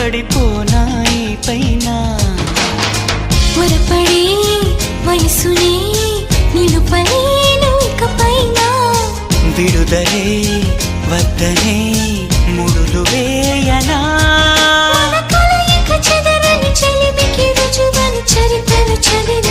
పడిపోనాయి పైన త్వరపడే వయసునే నిలుపలేను ఇకపైన విడుదలే వద్దనే ముడులు వేయనా మన కలయిక చెదరని చెలిమికి రుజువని చరిత్రను చదివి